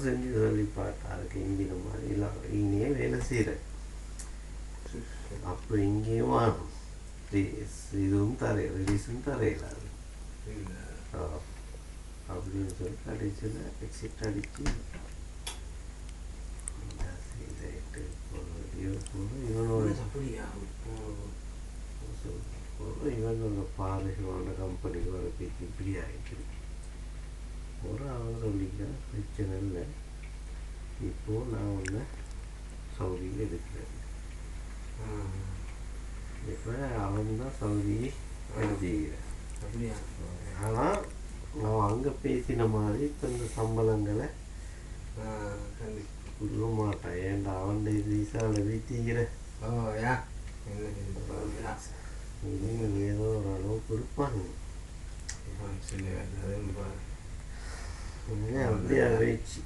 செஞ்சு சொல்லி பார்த்தா அதுக்கு இங்கே மாதிரிலாம் இங்கேயே வேலை செய்கிறேன். அப்போ இங்கேயும் வாணும் இதுவும் தரையில் ரிலீஸும் தரையில் அது அப்படின்னு சொல்லி கடைசியில் எக்ஸிட் அடித்து இவனோட பாரசமான கம்பெனிக்கு வர பேச்சு இப்படி ஆகிட்டு ஒரு அவன் சொல்லிக்க பிரச்சனை இல்லை. இப்போது நான் ஒன்று சவுதியில் இருக்கிறேன். இப்போ அவன் தான் சவுதியை செய்கிறேன். ஆனால் நான் அங்கே பேசின மாதிரி இப்போ இந்த சம்பளங்களை கொடுக்க மாட்டான். ஏன்டா அவன் விசாவில் வீட்டிக்கிற ஏதோ ஒரு அளவு கொடுப்பாங்க. அப்படியே ஆயிடுச்சு.